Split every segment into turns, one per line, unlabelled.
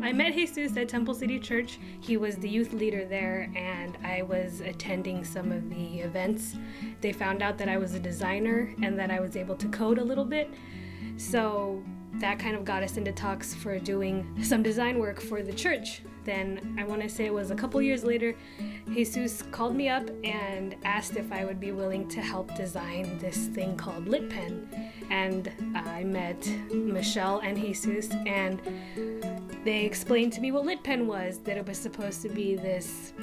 I met Jesus at Temple City Church. He was the youth leader there, and I was attending some of the events. They found out that I was a designer and that I was able to code a little bit. So that kind of got us into talks for doing some design work for the church. Then I want to say it was a couple years later, Jesus called me up and asked if I would be willing to help design this thing called Litpen. And I met Michelle and Jesus, and they explained to me what Litpen was, that it was supposed to be this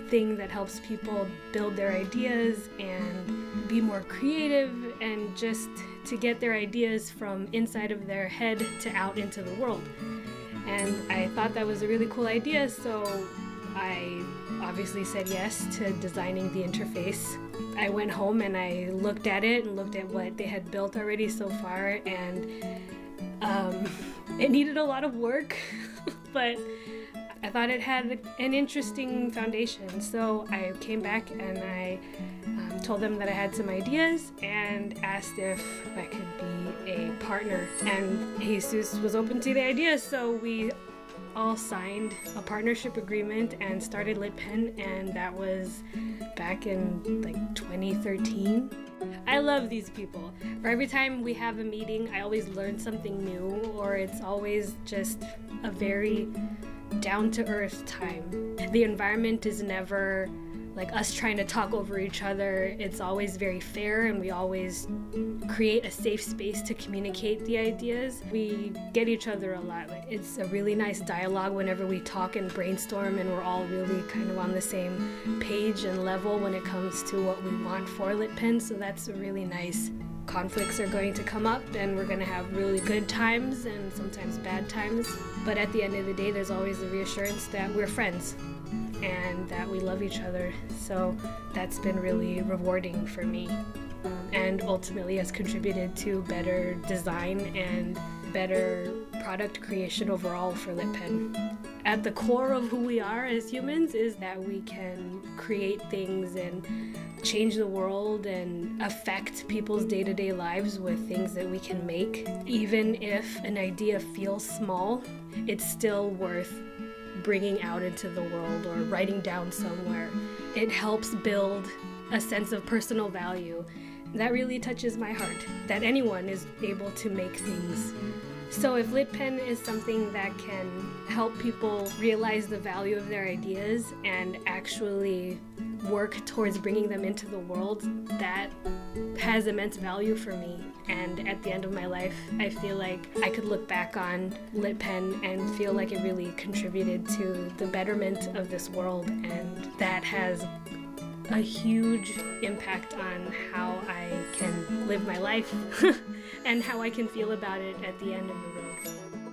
thing that helps people build their ideas and be more creative and just to get their ideas from inside of their head to out into the world. And I thought that was a really cool idea, so I obviously said yes to designing the interface. I went home and I looked at it and looked at what they had built already so far, and it needed a lot of work, but I thought it had an interesting foundation. So I came back and I told them that I had some ideas and asked if I could be a partner. And Jesus was open to the idea, so we all signed a partnership agreement and started Litpen, and that was back in like 2013. I love these people. For every time we have a meeting, I always learn something new, or it's always just a very down-to-earth time. The environment is never like us trying to talk over each other. It's always very fair, and we always create a safe space to communicate the ideas. We get each other a lot. It's a really nice dialogue whenever we talk and brainstorm, and we're all really kind of on the same page and level when it comes to what we want for Litpen, so that's really nice. Conflicts are going to come up, and we're going to have really good times and sometimes bad times, but at the end of the day, there's always the reassurance that we're friends and that we love each other. So that's been really rewarding for me, and ultimately has contributed to better design and better product creation overall for Litpen. At the core of who we are as humans is that we can create things and change the world and affect people's day-to-day lives with things that we can make. Even if an idea feels small, it's still worth bringing out into the world or writing down somewhere. It helps build a sense of personal value. That really touches my heart, that anyone is able to make things. So if Litpen is something that can help people realize the value of their ideas and actually work towards bringing them into the world, that has immense value for me. And at the end of my life, I feel like I could look back on Litpen and feel like it really contributed to the betterment of this world, and that has a huge impact on how I can live my life and how I can feel about it at the end of the road.